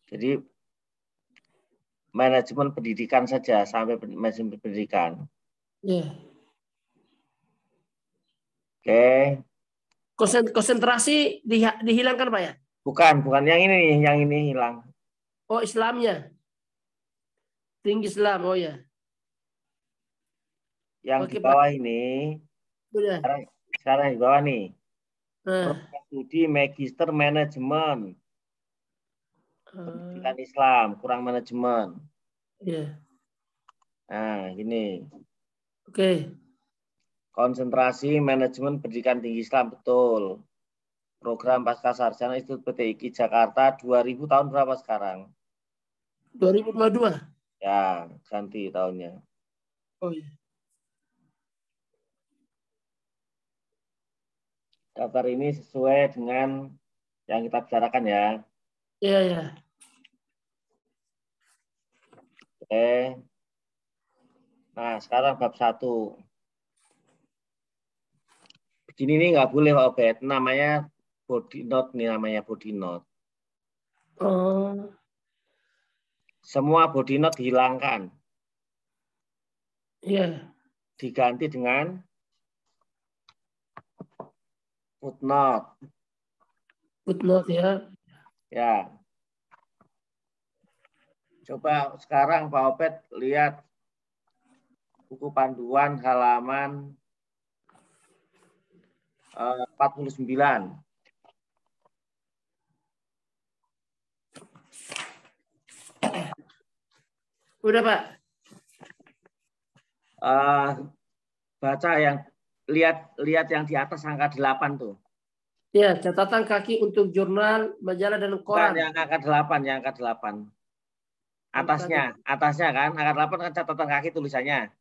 Jadi manajemen pendidikan saja sampai manajemen pendidikan. Ya. Oke. Konsentrasi dihilangkan Pak ya? Bukan yang ini nih, yang ini hilang. Oh, Islamnya. Tinggi Islam, oh ya. Yang di Oke Pak. bawah ini, Sudah. sekarang di bawah nih. Nah, Program studi Magister Manajemen. Pendidikan Islam, kurang manajemen. ya. Nah, gini. Oke. Konsentrasi manajemen pendidikan tinggi Islam, betul. Program Pasca Sarjana Institut PTIQ Jakarta 2000 tahun berapa sekarang? 2022. Ya, ganti tahunnya. Oh iya. Daftar ini sesuai dengan yang kita bicarakan ya. Iya, ya. Oke. Nah, sekarang bab 1. Begini nih nggak boleh Pak Obed. Namanya body note nih, namanya body note. Oh. Semua body note dihilangkan. Iya. Diganti dengan footnote. Footnote ya. Ya. Coba sekarang Pak Obed lihat buku panduan halaman 49. Udah Pak. Baca yang lihat yang di atas angka 8 tuh. Ya, catatan kaki untuk jurnal, majalah dan Bukan koran. yang angka 8, yang angka 8. Atasnya kan, angka 8 kan catatan kaki tulisannya.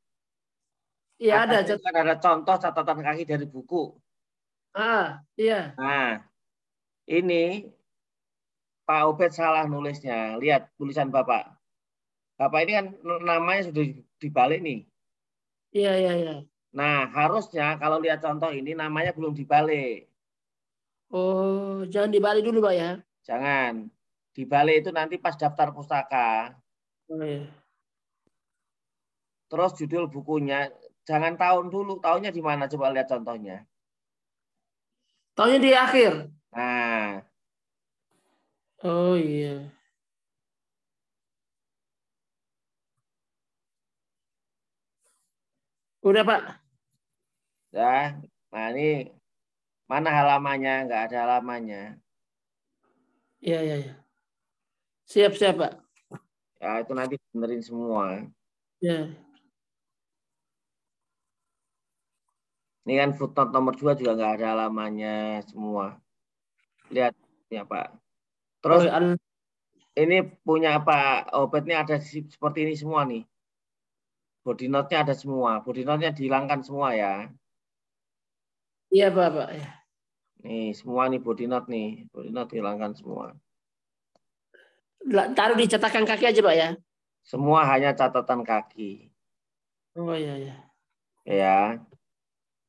Iya ada. Atasnya kan ada contoh catatan kaki dari buku. Iya. Nah, ini Pak Obed salah nulisnya. Lihat tulisan Bapak. Bapak ini kan namanya sudah dibalik nih. Iya, iya, iya. Nah, harusnya kalau lihat contoh ini namanya belum dibalik. Oh, jangan dibalik dulu Pak ya. Jangan. Dibalik itu nanti pas daftar pustaka. Oh, iya. Terus judul bukunya, jangan tahun dulu. Tahunnya di mana? Coba lihat contohnya. Tahunnya di akhir. Nah, Oh iya. Udah Pak. ya. Nah ini mana halamannya? Nggak ada halamannya. Iya, iya, iya. Siap, siap Pak. Ya itu nanti benerin semua. Ya. Ini kan footnote nomor 2 juga nggak ada halamannya semua. Lihat ya Pak. Oh, Terus iya. ini punya Pak Obed ini ada seperti ini semua nih. Body note-nya ada semua. Body note-nya dihilangkan semua ya. Iya Pak, Pak. Ya. Nih semua nih body note nih. Body note dihilangkan semua. Taruh di cetakan kaki aja Pak ya. Semua hanya catatan kaki. Oh iya, iya. Ya.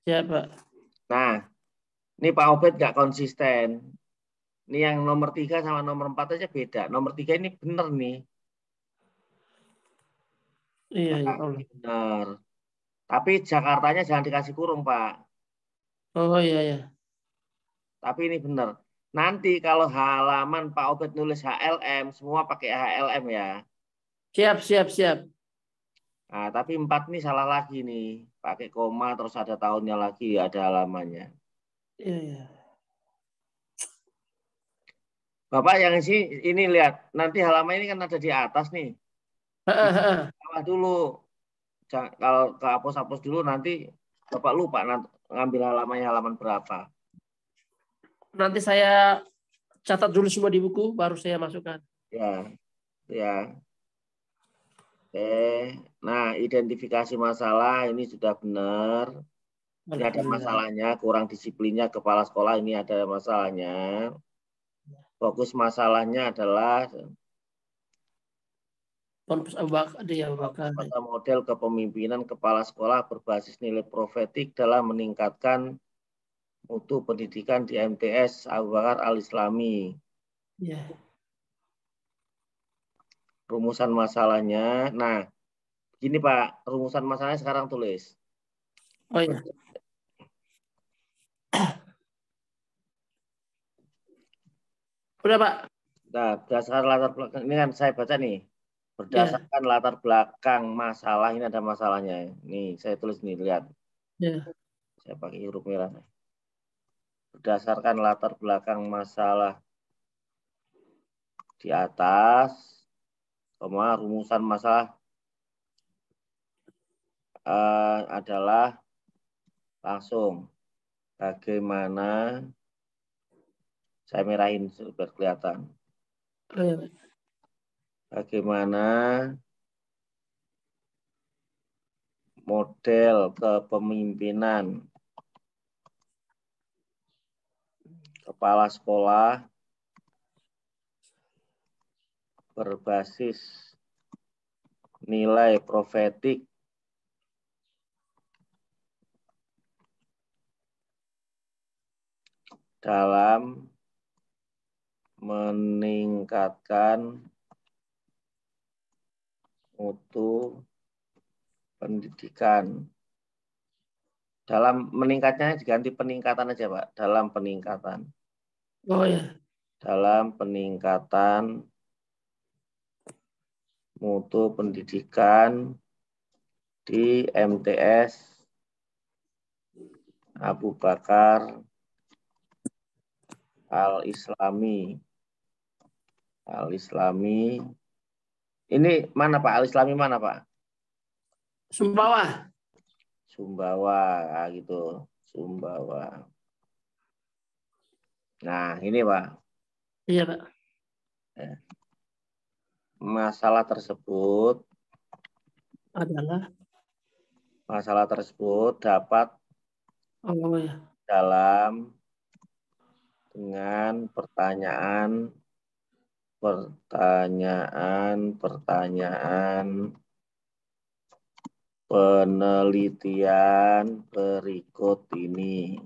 Siap Pak. Nah, ini Pak Obed nggak konsisten. Ini yang nomor 3 sama nomor 4 aja beda. Nomor 3 ini benar nih. Iya, Nah, ya ini Allah. benar. Tapi Jakartanya jangan dikasih kurung, Pak. Oh iya, iya. Tapi ini benar. Nanti kalau halaman Pak Obed nulis HLM, semua pakai HLM ya. Siap, siap, siap. Nah, tapi 4 ini salah lagi nih. Pakai koma, terus ada tahunnya lagi, ada halamannya. Iya, iya. Bapak yang ini lihat, nanti halaman ini kan ada di atas nih. Di bawah dulu. Kalau ke hapus-hapus dulu nanti Bapak lupa ngambil halamannya halaman berapa. Nanti saya catat dulu semua di buku, baru saya masukkan. Ya, ya. Nah identifikasi masalah ini sudah benar. Ini ada Alhamdulillah. masalahnya, kurang disiplinnya kepala sekolah ini ada masalahnya. Fokus masalahnya adalah Ponpes Abu Bakar, dia Abu Bakar. pada model kepemimpinan kepala sekolah berbasis nilai profetik dalam meningkatkan mutu pendidikan di MTS Abu Bakar Al-Islami. Ya. rumusan masalahnya. Nah, gini Pak, rumusan masalahnya sekarang tulis. Oh ya. Udah Pak. Nah, berdasarkan latar belakang, ini kan saya baca nih. Ya. Berdasarkan latar belakang masalah, ini ada masalahnya. Nih, saya tulis nih, lihat. Ya. Saya pakai huruf merah. Berdasarkan latar belakang masalah di atas, rumusan masalah adalah langsung bagaimana, saya merahin biar kelihatan. Oh ya. Bagaimana model kepemimpinan kepala sekolah berbasis nilai profetik dalam meningkatkan mutu pendidikan. Dalam meningkatnya diganti peningkatan aja, Pak. Dalam peningkatan. Oh ya. Dalam peningkatan mutu pendidikan di MTS Abu Bakar Al-Islami. Al-Islami. Ini mana Pak? Al-Islami mana Pak? Sumbawa. Sumbawa, gitu. Sumbawa. Nah, ini Pak. Iya Pak. Masalah tersebut Adalah. dapat Oh ya. dalam dengan pertanyaan penelitian berikut ini.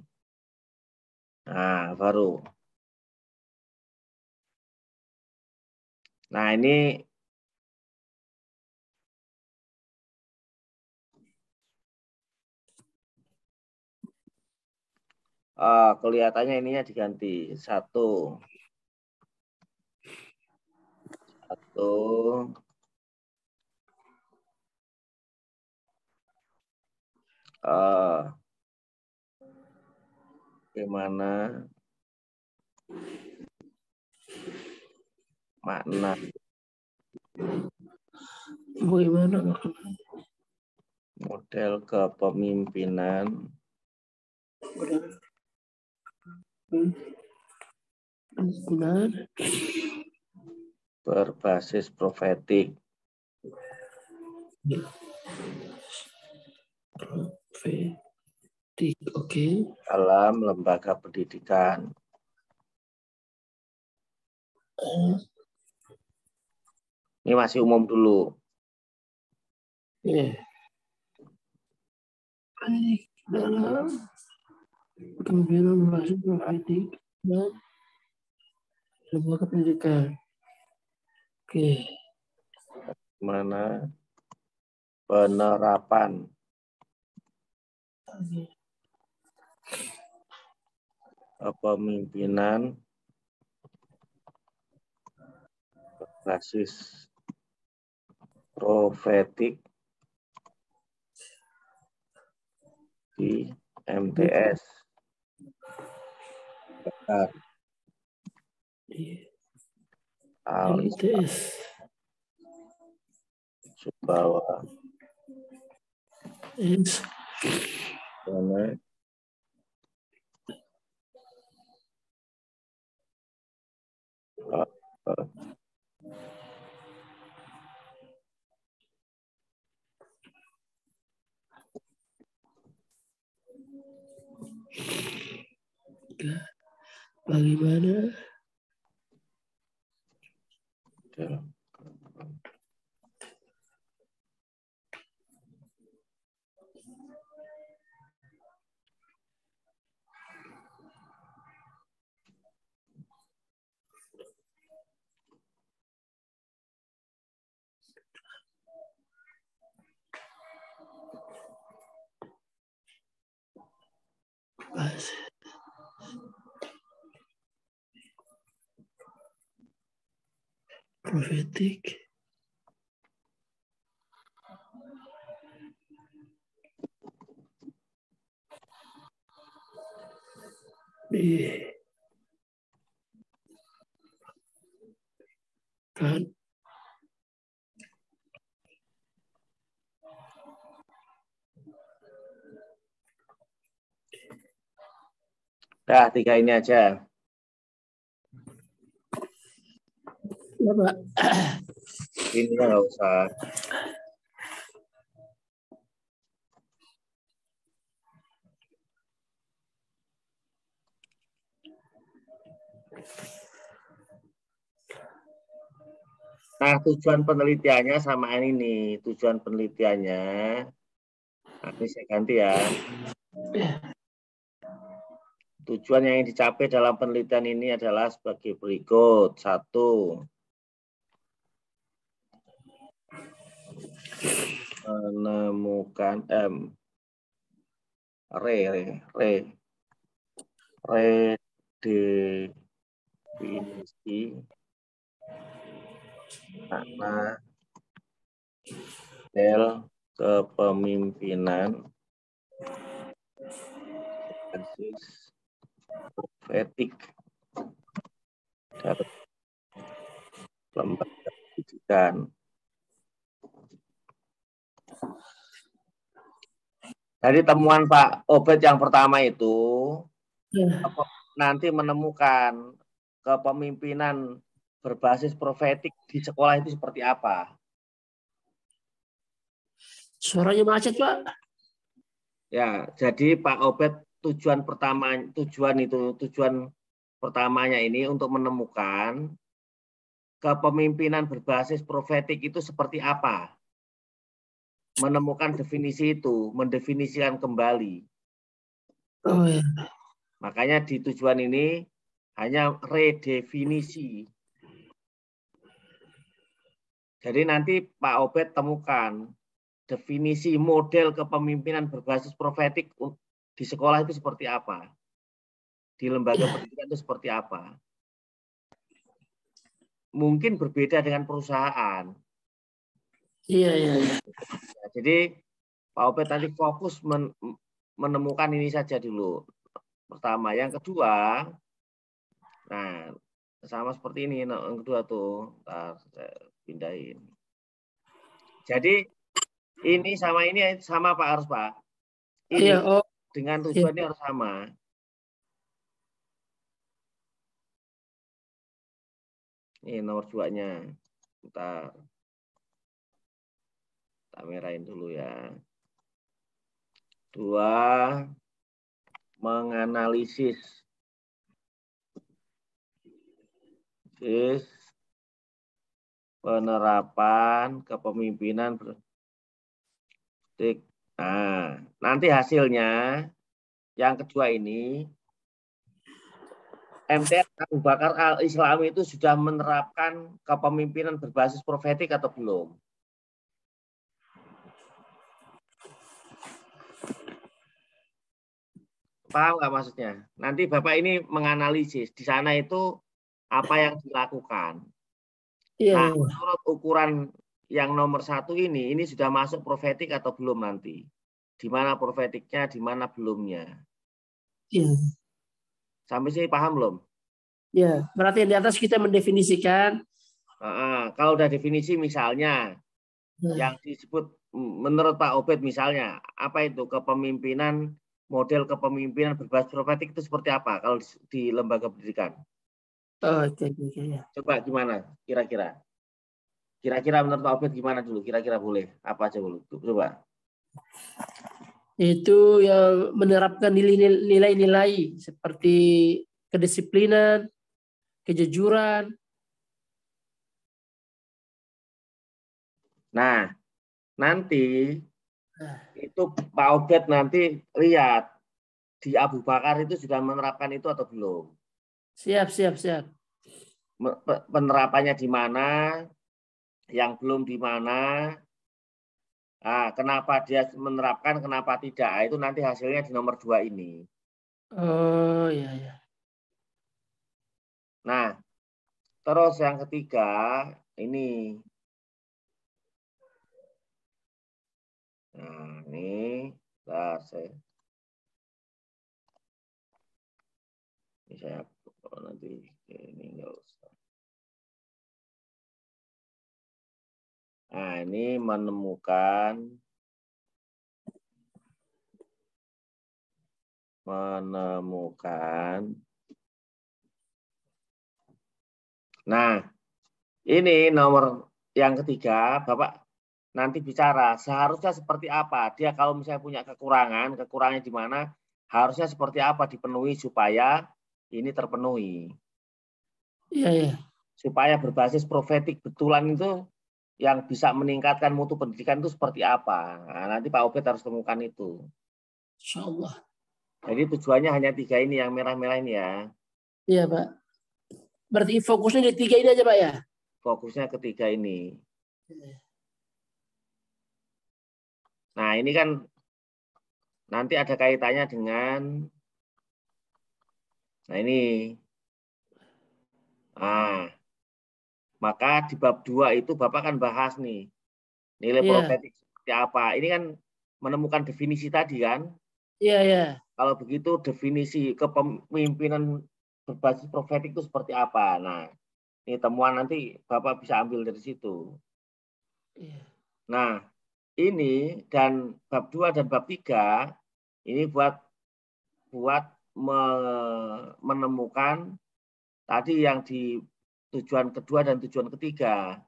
Nah, baru. Nah, ini kelihatannya ininya diganti. Satu. Bagaimana makna Bagaimana? model kepemimpinan Benar. berbasis profetik Profetik. Oke. dalam lembaga pendidikan. Ini masih umum dulu. Ya. Baik dalam kepemimpinan berbasis profetik dan lembaga pendidikan. Oke. Mana penerapan kepemimpinan berbasis profetik di MTS Bakar Al-Islam MTS. Sumbawa. Yes. Mana Bagaimana Profetik. Kan. Dah, 3 ini aja. Ya, Pak. Ini nggak usah. Nah, tujuan penelitiannya sama ini. Tujuan penelitiannya, nanti saya ganti ya. Tujuan yang dicapai dalam penelitian ini adalah sebagai berikut. 1. Menemukan redefinisi makna model kepemimpinan berbasis profetik dalam lembaga pendidikan. Dari temuan Pak Obed yang pertama itu, nanti menemukan kepemimpinan berbasis profetik di sekolah itu seperti apa? Suaranya macet, Pak. Ya, jadi Pak Obed tujuan pertamanya ini untuk menemukan kepemimpinan berbasis profetik itu seperti apa? Menemukan definisi itu, mendefinisikan kembali. Oh ya. Makanya di tujuan ini hanya redefinisi. Jadi nanti Pak Obed temukan definisi model kepemimpinan berbasis profetik di sekolah itu seperti apa? Di lembaga pendidikan itu seperti apa? Mungkin berbeda dengan perusahaan. Iya, iya. Nah, jadi Pak Obed nanti fokus menemukan ini saja dulu. Pertama, yang kedua, nah sama seperti ini. Yang kedua tuh, ntar saya pindahin. Jadi ini sama Pak harus Pak. Ini Iya, oh. dengan tujuannya harus sama. Ini nomor 2-nya. Kita kamerain dulu ya. 2, menganalisis penerapan kepemimpinan. Nah, nanti hasilnya yang kedua ini MTS Abu Bakar Al-Islami itu sudah menerapkan kepemimpinan berbasis profetik atau belum? Paham nggak maksudnya? Nanti Bapak ini menganalisis di sana itu apa yang dilakukan. Iya, Nah, iya. menurut ukuran yang nomor 1 ini sudah masuk profetik atau belum nanti? Di mana profetiknya, di mana belumnya? Iya. Sampai sini paham belum? Ya, berarti di atas kita mendefinisikan. Kalau udah definisi misalnya, yang disebut menurut Pak Obed misalnya, apa itu kepemimpinan, model kepemimpinan berbasis profetik itu seperti apa kalau di lembaga pendidikan? Oh, oke, ya. Coba gimana kira-kira? Kira-kira menurut Pak Obed gimana dulu? Kira-kira boleh? Apa aja dulu? Coba. Itu yang menerapkan nilai-nilai seperti kedisiplinan, kejujuran. Nah, nanti itu Pak Obed nanti lihat di Abu Bakar itu sudah menerapkan itu atau belum? Siap. Penerapannya di mana? Yang belum di mana? Nah, kenapa dia menerapkan, kenapa tidak? Itu nanti hasilnya di nomor 2 ini. Oh ya ya. Nah, terus yang ketiga ini. Nah, ini saya nanti ini enggak usah. Nah, ini menemukan Nah, ini nomor yang ketiga, Bapak nanti bicara seharusnya seperti apa. Dia kalau misalnya punya kekurangannya di mana, harusnya seperti apa dipenuhi supaya ini terpenuhi. Iya ya. Supaya berbasis profetik betulan itu yang bisa meningkatkan mutu pendidikan itu seperti apa. Nah, nanti Pak Obed harus temukan itu. Insya Allah. Jadi tujuannya hanya 3 ini, yang merah-merah ini ya. Iya Pak. Berarti fokusnya di 3 ini aja Pak ya? Fokusnya ketiga ini. Nah, ini kan nanti ada kaitannya dengan, nah ini. Nah, maka di bab 2 itu Bapak kan bahas nih, nilai Iya. profetik seperti apa. Ini kan menemukan definisi tadi kan. Iya ya. Kalau begitu definisi kepemimpinan berbasis profetik itu seperti apa. Nah, ini temuan nanti Bapak bisa ambil dari situ. Iya. Nah, ini dan bab 2 dan bab 3 ini buat menemukan tadi yang di tujuan kedua dan tujuan ketiga.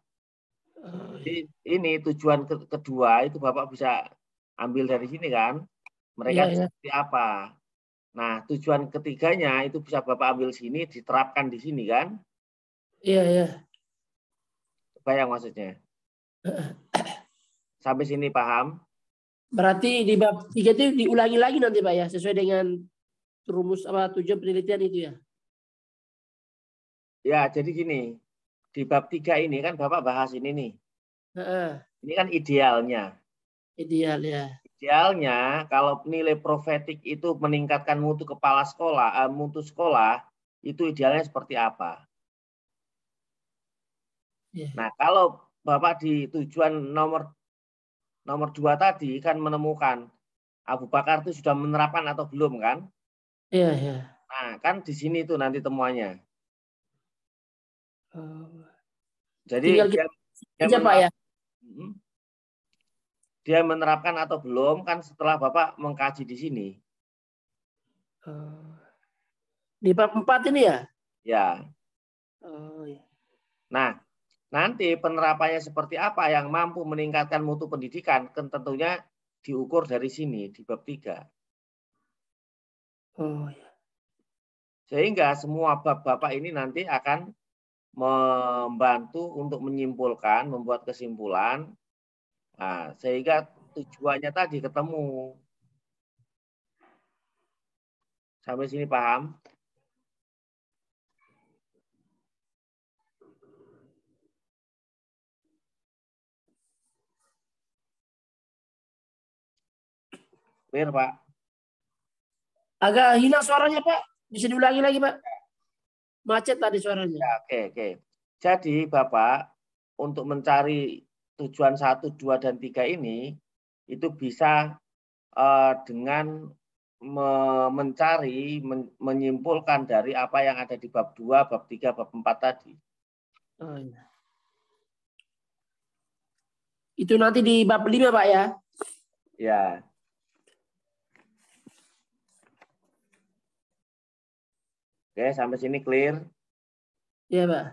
Oh, Jadi iya. ini tujuan kedua itu Bapak bisa ambil dari sini kan. Mereka Iya itu ya. seperti apa. Nah, tujuan ketiganya itu bisa Bapak ambil sini, diterapkan di sini kan. Iya ya. Bayang maksudnya. Sampai sini paham? Berarti di bab 3 itu diulangi lagi nanti Pak ya, sesuai dengan rumus apa tujuan penelitian itu ya. Ya, jadi gini. Di bab 3 ini kan Bapak bahas ini nih. Ini kan idealnya. Ideal ya. Idealnya kalau nilai profetik itu meningkatkan mutu kepala sekolah, mutu sekolah, itu idealnya seperti apa? Ya. Nah, kalau Bapak di tujuan nomor 2 tadi kan menemukan Abu Bakar itu sudah menerapkan atau belum kan? Iya ya. Nah, kan di sini tuh nanti temuannya. Jadi Tinggal kita dia aja Pak ya. hmm, dia menerapkan atau belum kan setelah Bapak mengkaji di sini. Di bab 4 ini ya. Ya. Oh ya. Nah, nanti penerapannya seperti apa yang mampu meningkatkan mutu pendidikan kan tentunya diukur dari sini di bab 3. Oh ya. Sehingga semua bab Bapak ini nanti akan membantu untuk menyimpulkan, membuat kesimpulan. Nah, sehingga tujuannya tadi ketemu. Sampai sini paham? Clear, Pak? Agak hilang suaranya Pak. Bisa diulangi lagi Pak. Macet tadi suaranya. Ya, oke, oke. Jadi, Bapak, untuk mencari tujuan 1, 2, dan 3 ini, itu bisa dengan mencari, menyimpulkan dari apa yang ada di bab 2, bab 3, bab 4 tadi. Oh, ya. Itu nanti di bab 5 Pak ya. Ya. Oke, sampai sini clear. Iya Pak.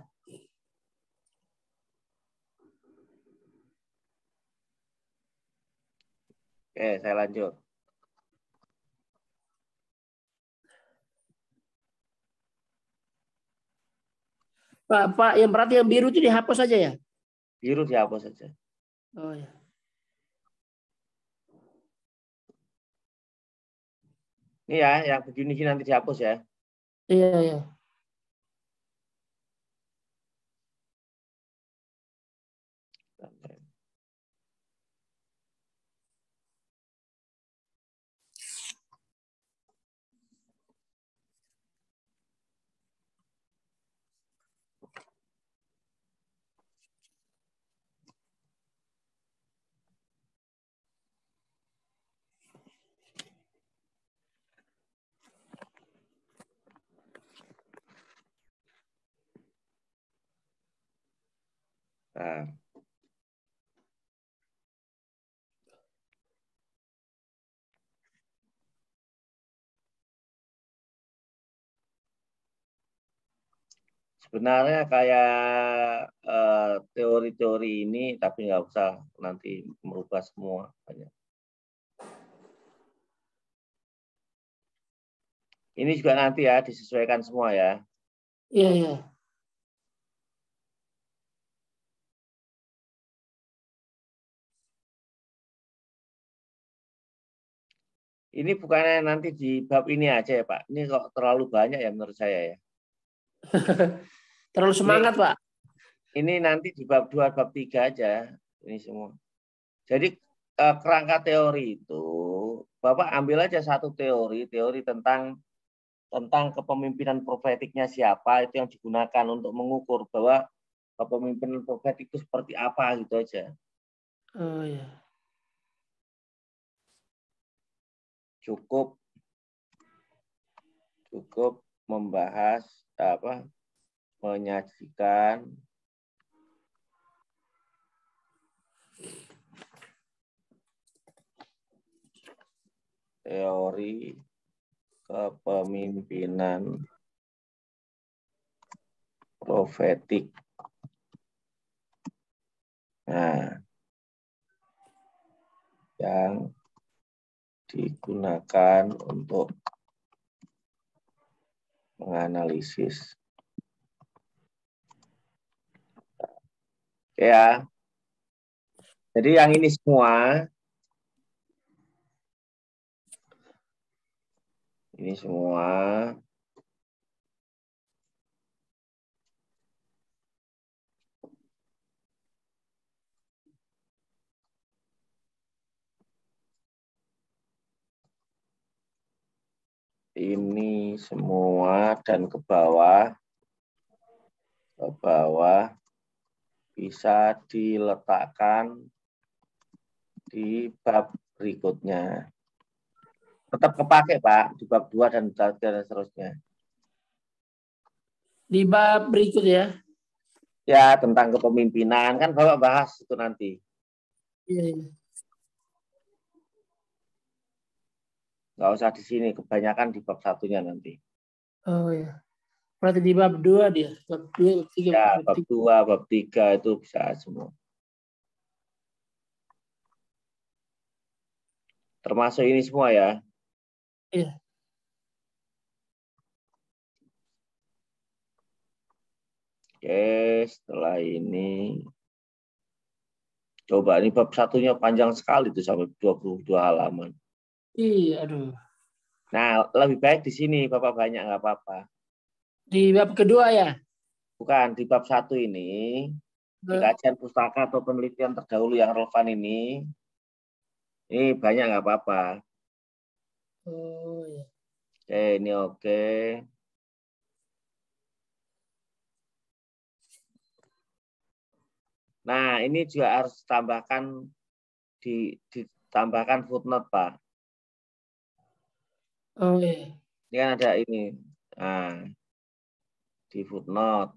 Oke, saya lanjut. Pak, yang berarti yang biru itu dihapus saja ya? Biru dihapus saja. Oh ya. Ini ya, yang begini nanti dihapus ya. Iya ya. Nah, sebenarnya kayak teori-teori ini, tapi nggak usah nanti merubah semua. Ini juga nanti ya disesuaikan semua ya. Iya, iya. Ini bukannya nanti di bab ini aja ya Pak. Ini kok terlalu banyak ya menurut saya ya. Terlalu semangat, Pak. Ini nanti di bab 2, bab 3 aja. Ini semua. Jadi kerangka teori itu, Bapak ambil aja satu teori tentang kepemimpinan profetiknya siapa, itu yang digunakan untuk mengukur bahwa kepemimpinan profetik itu seperti apa gitu aja. Oh ya. Cukup membahas menyajikan teori kepemimpinan profetik. Nah, yang digunakan untuk menganalisis. Ya. Jadi yang ini semua dan ke bawah bisa diletakkan di bab berikutnya. Tetap kepake Pak di bab 2 dan seterusnya. Di bab berikut ya. Ya, tentang kepemimpinan kan Bapak bahas itu nanti. Iya, iya. Nggak usah di sini, kebanyakan di bab 1-nya nanti. Oh ya. Berarti di bab 2 dia. Bab 2, bab 3, Ya, bab bab 2, bab 3 itu bisa semua. Termasuk ini semua ya. Iya. Oke, setelah ini coba ini bab 1-nya panjang sekali tuh sampai 22 halaman. Iya, aduh. Nah, lebih baik di sini Bapak banyak nggak apa-apa. Di bab kedua ya? Bukan, di bab 1 ini, di kajian pustaka atau penelitian terdahulu yang relevan ini banyak nggak apa-apa. Oh ya. Oke, ini oke. Nah, ini juga harus ditambahkan footnote, Pak. Oh ya. Ini kan ada ini. Nah, di footnote.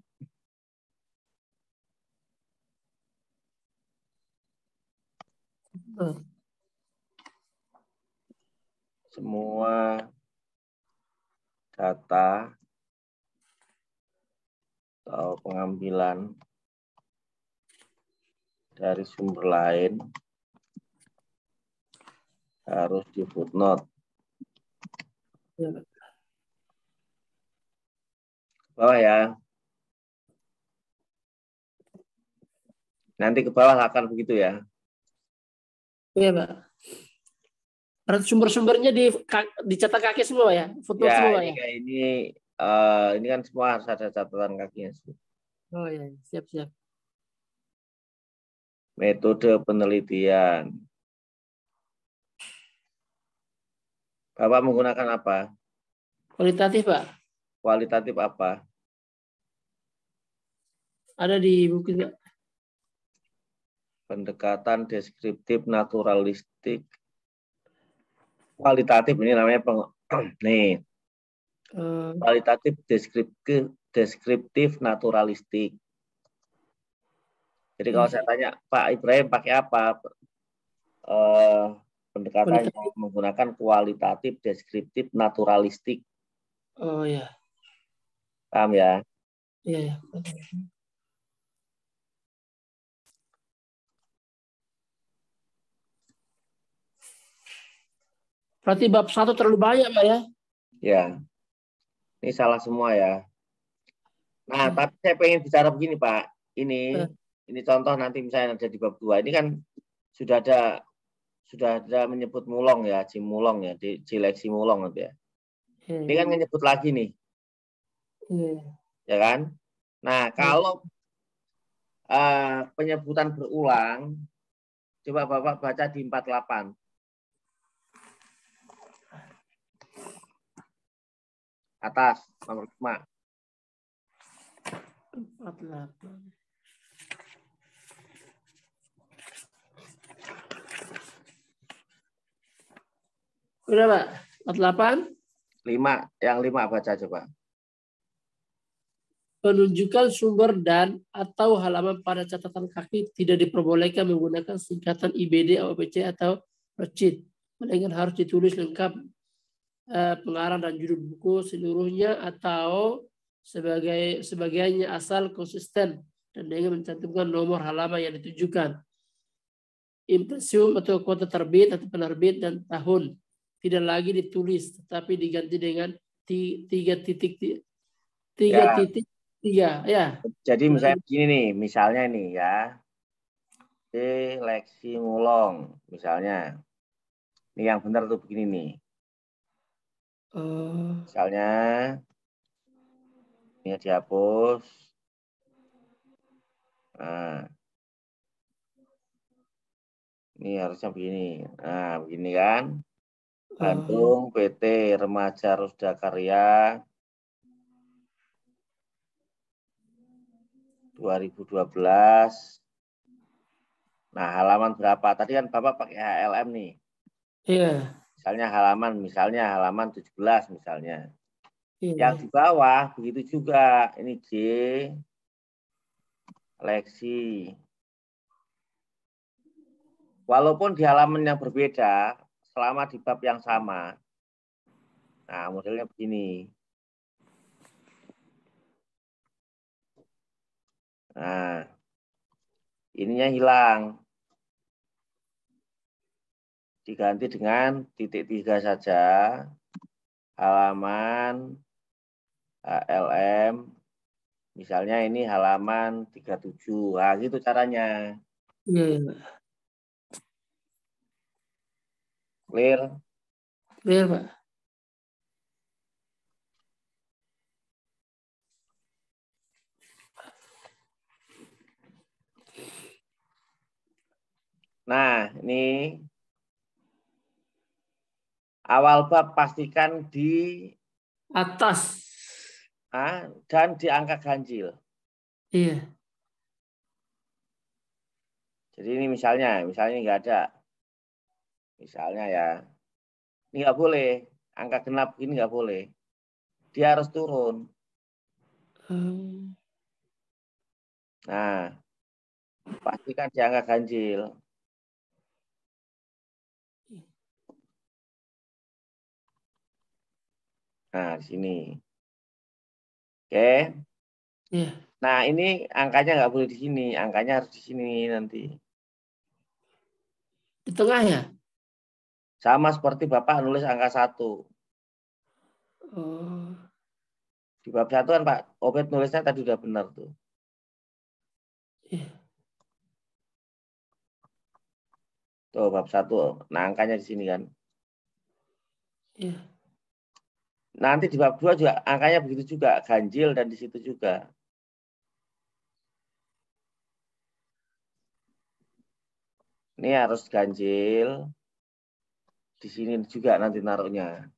Semua data atau pengambilan dari sumber lain harus di footnote. Ya. Bawah ya. Nanti ke bawah akan begitu ya. Iya, Pak. Berarti sumber-sumbernya dicatat kaki semua ya? Footnote Ya, semua ini ya? kayak ini kan semua harus ada catatan kakinya. Oh ya, siap-siap. Metode penelitian. Bapak menggunakan apa? Kualitatif, Pak. Kualitatif apa? Ada di buku, Pak. Pendekatan deskriptif naturalistik. Kualitatif ini namanya nih. Kualitatif deskriptif naturalistik. Jadi kalau saya tanya Pak Ibrahim pakai apa? Pendekatannya menggunakan kualitatif, deskriptif, naturalistik. Oh ya. Paham ya? Iya, ya. Berarti bab 1 terlalu banyak, Pak ya? Ya. Ini salah semua ya. Nah, tapi saya pengen bicara begini, Pak. Ini contoh nanti misalnya ada di bab 2. Ini kan sudah ada menyebut mulong ya, Cimulong ya, di Cileksi mulong nanti ya. Ini kan menyebut lagi nih. Ya kan? Nah, kalau penyebutan berulang, coba Bapak baca di 48. Atas, nomor 5. 48. Udah, Pak? 48? 5, yang 5 baca coba. Penunjukan sumber dan atau halaman pada catatan kaki tidak diperbolehkan menggunakan singkatan IBD, OPC atau worksheet, melainkan harus ditulis lengkap pengarang dan judul buku seluruhnya atau sebagiannya asal konsisten dan dengan mencantumkan nomor halaman yang ditujukan. Impresium atau kota terbit atau penerbit dan tahun tidak lagi ditulis tetapi diganti dengan 3.3 ya. Jadi misalnya begini nih, misalnya nih ya. Cileksi mulong misalnya. Ini yang benar tuh begini nih. Misalnya ini dihapus. Nah, ini harusnya begini. Nah, begini kan. Bandung PT Remaja Rusda Karya 2012. Nah, halaman berapa? Tadi kan Bapak pakai HLM nih. Iya. Misalnya halaman 17 misalnya. Yang di bawah begitu juga. Ini J Leksi. Walaupun di halaman yang berbeda, selama di bab yang sama. Nah, modelnya begini. Nah, ininya hilang. Diganti dengan titik 3 saja. Halaman HLM. Misalnya ini halaman 37. Nah, gitu caranya. Iya. Clear? Clear, Pak. Nah, ini awal bab pastikan di Atas. dan di angka ganjil. Iya. Jadi ini misalnya nggak ada. Misalnya ya, ini nggak boleh. Angka genap ini nggak boleh. Dia harus turun. Nah, pastikan di angka ganjil. Nah, di sini. Oke. Iya. Nah, ini angkanya nggak boleh di sini. Angkanya harus di sini nanti. Di tengah ya? Sama seperti Bapak nulis angka 1. Di bab 1 kan Pak Obed nulisnya tadi udah benar tuh. Iya. Tuh bab 1. Nah, angkanya di sini kan. Iya. Nanti di bab 2 juga angkanya begitu juga. Ganjil dan di situ juga. Ini harus ganjil. Di sini juga nanti naruhnya.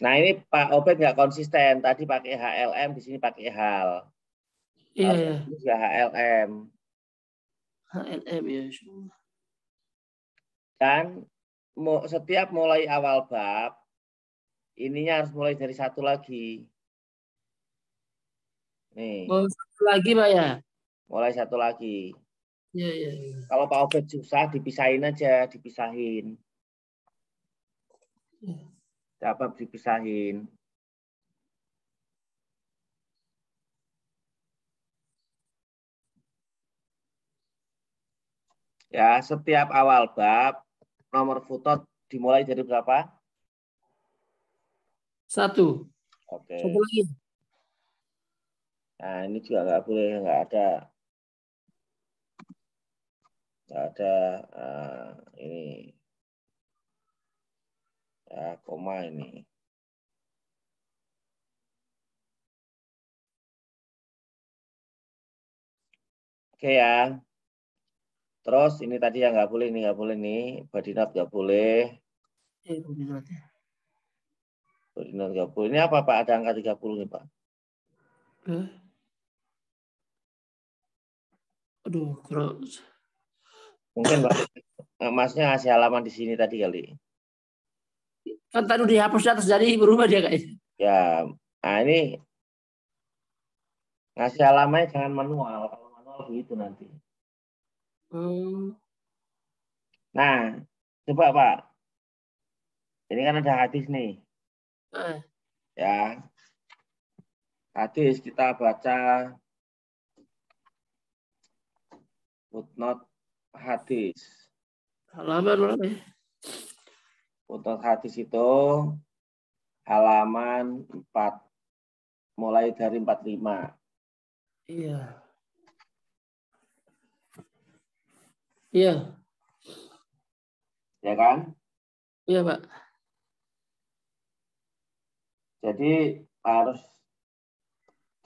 Nah, ini Pak Obed nggak konsisten. Tadi pakai HLM, di sini pakai HAL. Iya, ya. Ini juga HLM. HLM ya. Dan setiap mulai awal bab, ininya harus mulai dari 1 lagi. Nih. Oh, 1 lagi, Pak ya? Mulai satu lagi. Iya, iya. Kalau Pak Obed susah, dipisahin aja, dipisahin. Dapat dipisahin. Ya, setiap awal bab, nomor footnote dimulai dari berapa? 1. Oke. 1 lagi. Nah, ini juga nggak boleh, nggak ada ini ya koma ini. Oke ya. Terus ini tadi yang nggak boleh, ini nggak boleh nih. Body note nggak boleh. Body note nggak boleh. Ini apa Pak? Ada angka 30 nih Pak. Aduh, kalau Mungkin Pak, Masnya ngasih halaman di sini tadi kali. kan tadi udah dihapus di atas jadi berubah dia kayaknya. Ya, nah ini ngasih halamannya jangan manual. Kalau manual begitu nanti. Nah, coba Pak. Ini kan ada hadis nih. Ya, hadis kita baca footnote hadis. Halaman berapa ya? Footnote hadis itu halaman 4. Mulai dari 45. Iya. Iya. Ya kan? Iya, Pak. Jadi harus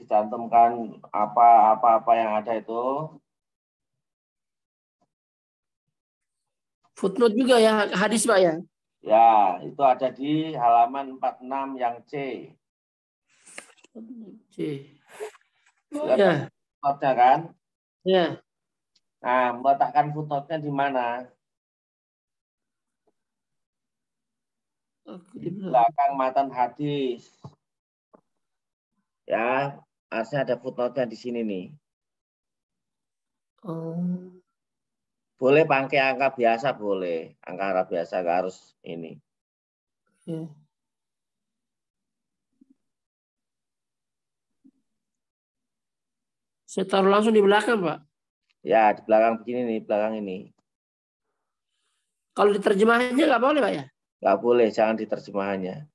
dicantumkan apa yang ada itu. Footnote juga ya hadis, Pak ya. Ya, itu ada di halaman 46 yang C. C. Oh, ya. Footnote-nya kan? Ya. Nah, meletakkan footnote-nya di mana? Di belakang matan hadis. Ya, harusnya ada footnote-nya di sini nih. Boleh pakai angka biasa, boleh. Angka biasa, nggak harus ini. Ya. Saya taruh langsung di belakang, Pak. Ya, di belakang begini nih, belakang ini. Kalau diterjemahannya nggak boleh, Pak ya? Nggak boleh, jangan diterjemahannya.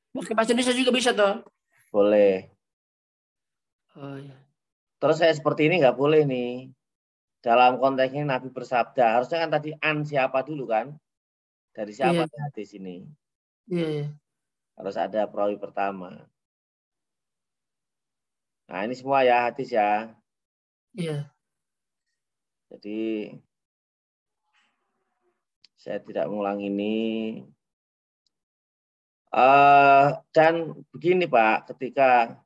Pakai bahasa Indonesia juga bisa, toh? Boleh. Oh, ya. Terus saya seperti ini nggak boleh nih. Dalam konteks ini Nabi bersabda. Harusnya kan tadi an siapa dulu kan? Dari siapa Iya. hadis ini? Iya, iya. Harus ada perawi pertama. Nah, ini semua ya hadis ya. Iya. Jadi saya tidak mengulang ini. Dan begini Pak, ketika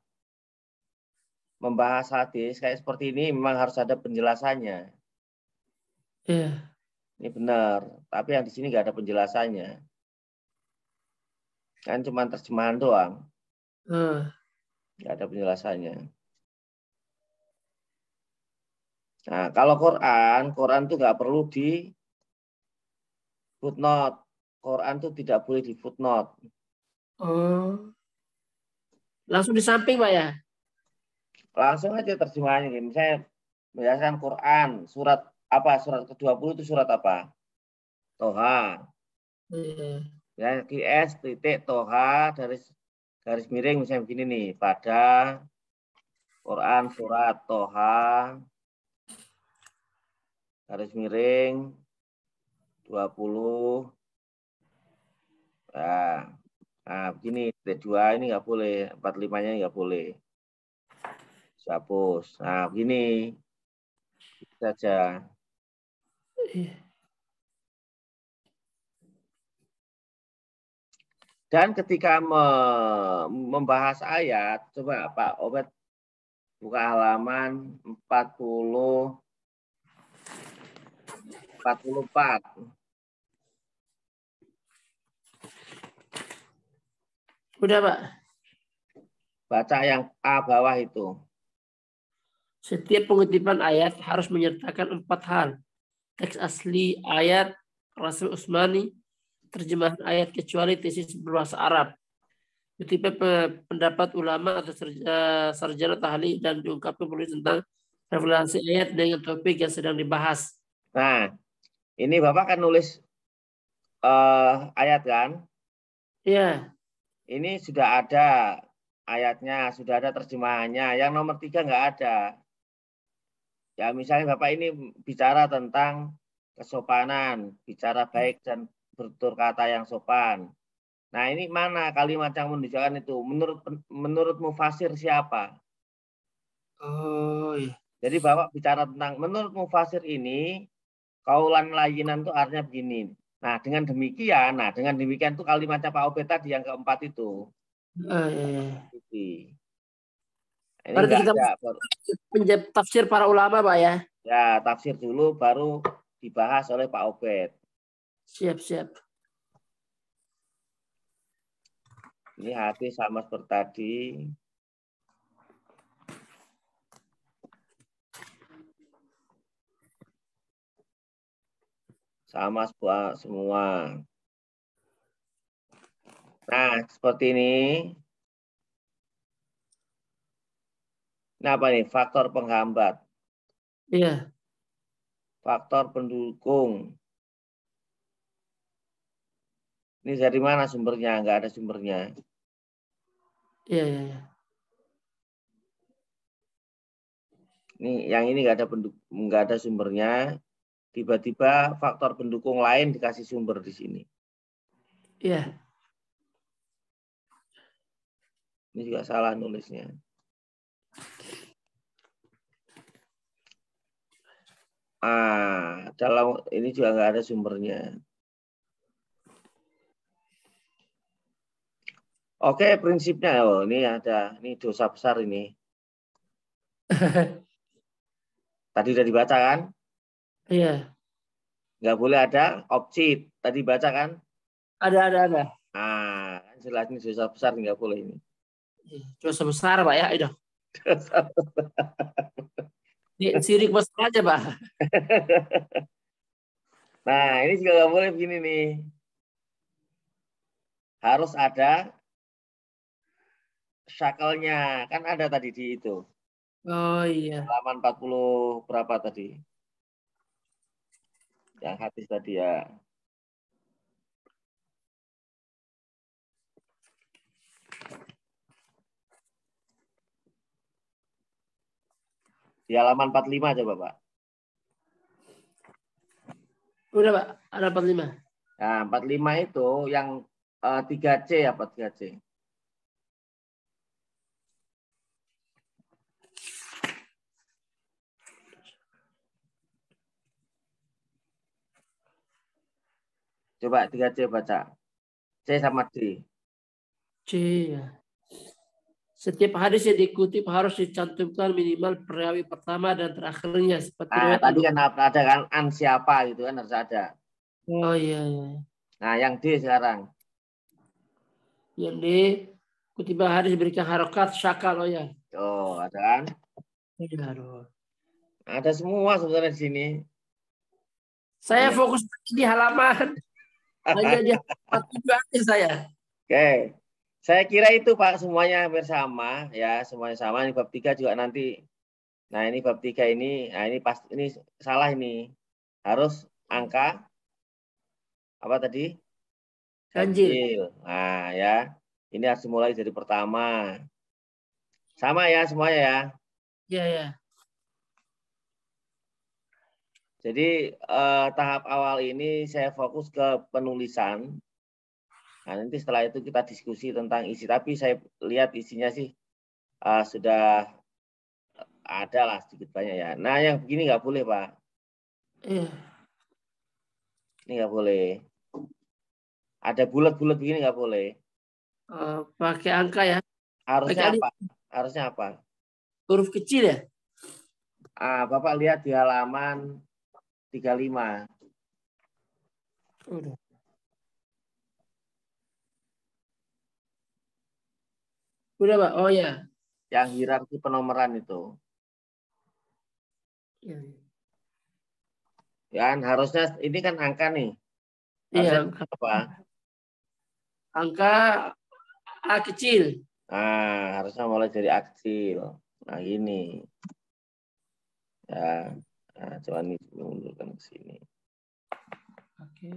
membahas hadis kayak seperti ini memang harus ada penjelasannya. Iya. Ini benar, tapi yang di sini nggak ada penjelasannya. Kan cuma terjemahan doang. Nggak ada penjelasannya. Nah, kalau Quran tuh nggak perlu di footnote. Quran tuh tidak boleh di footnote. Langsung di samping, Pak ya? Langsung aja terjemahannya. Misalnya menjelaskan Quran, surat apa? Surat ke-20 itu surat apa? Toha. Ya, QS titik Toha dari garis miring misalnya begini nih. Pada Quran surat Toha garis miring 20. Nah, begini, T2 ini nggak boleh, 45-nya nggak boleh. Hapus. Nah, begini saja. Dan ketika membahas ayat, coba Pak Obed buka halaman 44. Udah, Pak. Baca yang A bawah itu. Setiap pengutipan ayat harus menyertakan 4 hal. Teks asli ayat, Rasul Utsmani, terjemahan ayat kecuali tesis berbahasa Arab. Kutipan pendapat ulama atau sarjana ahli dan diungkapkan penulis tentang revelasi ayat dengan topik yang sedang dibahas. Nah, ini Bapak kan nulis ayat kan? Iya. Ini sudah ada ayatnya, sudah ada terjemahannya. Yang nomor 3 nggak ada. Ya, misalnya Bapak ini bicara tentang kesopanan, bicara baik dan bertutur kata yang sopan. Nah, ini mana kalimat yang menunjukkan itu? Menurut mufasir siapa? Oh iya. Jadi Bapak bicara tentang menurut mufasir ini kaulan layinan itu artinya begini. Nah, dengan demikian itu kalimatnya Pak Obed tadi yang keempat itu. Iya. Ini Berarti enggak kita ada. tafsir para ulama, Pak ya? Ya, tafsir dulu baru dibahas oleh Pak Obed. Siap. Ini hadis sama seperti tadi. Sama semua. Nah, seperti ini. Ini apa nih? Faktor penghambat. Iya. Faktor pendukung. Ini dari mana sumbernya? Enggak ada sumbernya. Iya. Ini enggak ada sumbernya. Tiba-tiba faktor pendukung lain dikasih sumber di sini. Iya. Ini juga salah nulisnya. Dalam ini juga enggak ada sumbernya. Oke, prinsipnya ini ada. Ini dosa besar ini. Tadi udah dibaca kan? Iya. Nggak boleh ada opsi. Tadi baca kan? Ada. Kan jelas ini dosa besar nggak boleh ini. Dosa besar, Pak ya. Itu. Sirik besar aja, Pak. Nah, ini juga nggak boleh begini nih. Harus ada syakelnya. Kan ada tadi di itu. Oh iya. Halaman 40 berapa tadi? Yang hadis tadi ya. Di halaman 45 coba, Pak. Udah, Pak. Ada 45. Nah, 45 itu yang 3C apa 3C? Coba 3C baca. C sama D. C ya. Setiap hadis yang dikutip harus dicantumkan minimal perawi pertama dan terakhirnya seperti Nah, riwayat tadi kan ada kan an siapa gitu kan harus ada. Oh iya. Nah, yang D sekarang. Yang D kutipan hadis diberikan harokat syakal oh ya. Oh, ada kan? Iya, aduh. Ada semua sebenarnya di sini. Saya Hanya. fokus di halaman. Hanya di halaman 7 aja saya. Oke. Saya kira itu Pak semuanya hampir sama ya, semuanya sama. Ini bab 3 juga nanti. Nah, ini bab 3 ini, nah ini pas ini salah ini. Harus angka apa tadi? Ganjil. Ganjil. Nah, ya. Ini harus dimulai dari pertama. Sama ya semuanya ya. Iya. Jadi tahap awal ini saya fokus ke penulisan. Nah, nanti setelah itu kita diskusi tentang isi. Tapi saya lihat isinya sih sudah ada lah sedikit banyak ya. Nah, yang begini nggak boleh, Pak. Iya. Ini nggak boleh. Ada bulat-bulat begini nggak boleh. Pakai angka ya. Harusnya Pakai apa? Harusnya apa? huruf kecil ya. Bapak lihat di halaman 35. Udah. Udah, Pak. Oh ya. Yang hierarki penomoran itu. Ya. Ya, harusnya ini kan angka nih. Iya, Harusnya apa? angka A kecil. Nah, harusnya mulai dari A kecil. Nah, ini. Ya, nah, coba nih munculkan ke sini. Oke.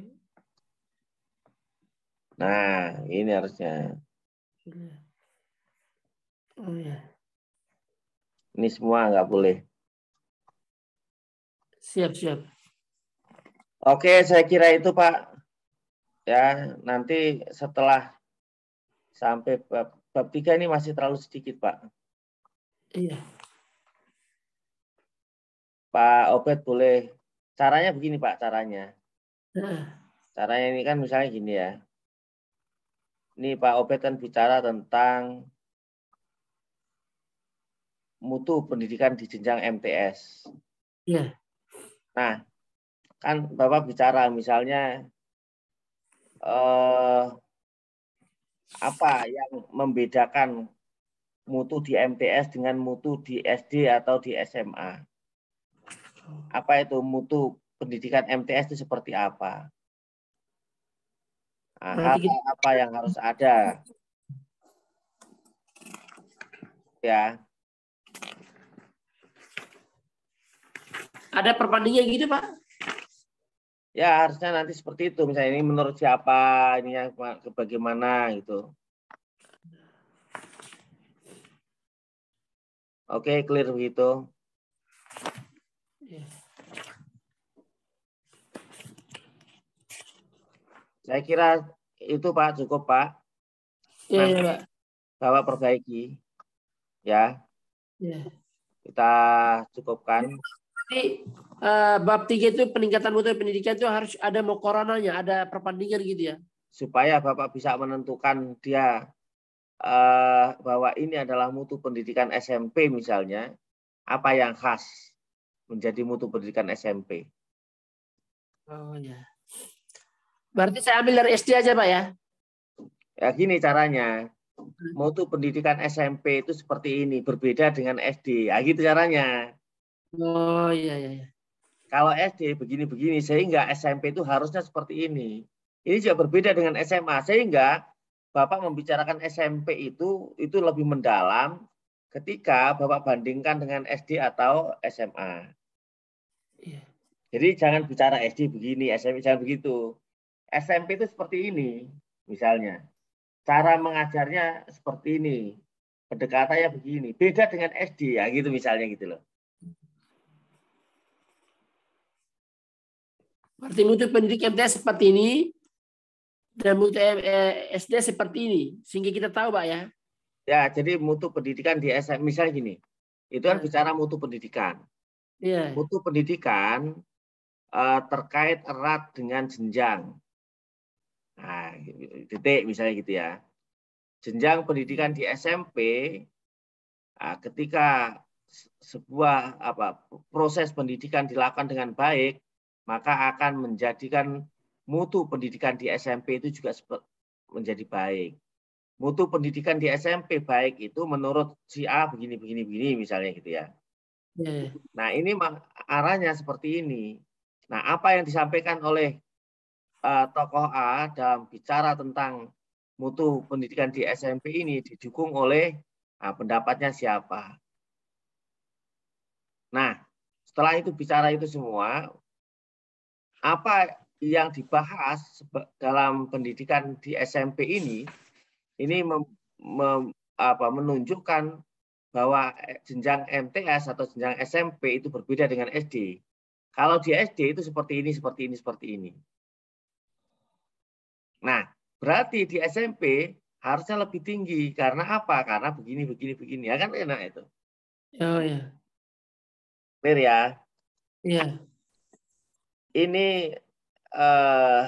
Nah, ini harusnya. Oh ya. Ini semua nggak boleh. Siap, siap. Oke, saya kira itu Pak. Ya, nanti setelah sampai bab 3 ini masih terlalu sedikit Pak. Iya. Pak Obed boleh. Caranya begini Pak, caranya. Nah, Caranya ini kan misalnya gini ya. Ini Pak Obed kan bicara tentang mutu pendidikan di jenjang MTS. iya. Nah, kan Bapak bicara misalnya apa yang membedakan mutu di MTS dengan mutu di SD atau di SMA. Apa itu mutu pendidikan MTS itu seperti apa? Nah, hal Berarti kita apa yang harus ada? Ya, ada perbandingan gitu, Pak? ya harusnya nanti seperti itu. Misalnya ini menurut siapa, ini yang bagaimana gitu. Oke, clear begitu. Iya. Saya kira itu Pak, cukup Pak. Iya, Nanti iya, Pak. Bapak perbaiki. Ya, Iya. kita cukupkan. Jadi bab 3 itu peningkatan mutu pendidikan itu harus ada muqaranahnya, ada perbandingan gitu ya. Supaya Bapak bisa menentukan dia bahwa ini adalah mutu pendidikan SMP misalnya, apa yang khas menjadi mutu pendidikan SMP. Oh ya. Berarti saya ambil dari SD aja, Pak ya? Ya gini caranya, mutu pendidikan SMP itu seperti ini, berbeda dengan SD. Ya gitu caranya. Oh iya, iya, iya. Kalau SD begini-begini, sehingga SMP itu harusnya seperti ini. Ini juga berbeda dengan SMA, sehingga Bapak membicarakan SMP itu lebih mendalam ketika Bapak bandingkan dengan SD atau SMA. Iya. Jadi jangan bicara SD begini, SMP jangan begitu. SMP itu seperti ini, misalnya. Cara mengajarnya seperti ini. Pendekatannya begini. Beda dengan SD, ya gitu misalnya gitu loh. Berarti mutu pendidikan MTS seperti ini dan mutu SD seperti ini, sehingga kita tahu, Pak ya. Ya, jadi mutu pendidikan di SMP, misalnya gini. Itu kan bicara mutu pendidikan. Iya. Mutu pendidikan terkait erat dengan jenjang. Nah, titik misalnya gitu ya. Jenjang pendidikan di SMP ketika sebuah proses pendidikan dilakukan dengan baik, maka akan menjadikan mutu pendidikan di SMP itu juga menjadi baik. Mutu pendidikan di SMP baik itu menurut si A begini begini begini misalnya gitu ya. Iya. Nah, ini arahnya seperti ini. Nah, apa yang disampaikan oleh tokoh A dalam bicara tentang mutu pendidikan di SMP ini didukung oleh pendapatnya siapa. Nah, setelah itu bicara itu semua, apa yang dibahas dalam pendidikan di SMP ini menunjukkan bahwa jenjang MTS atau jenjang SMP itu berbeda dengan SD. Kalau di SD itu seperti ini, seperti ini, seperti ini. Nah, berarti di SMP harusnya lebih tinggi. Karena apa? Karena begini, begini, begini. Ya kan enak itu. Oh ya. Clear ya? Iya. Ini eh,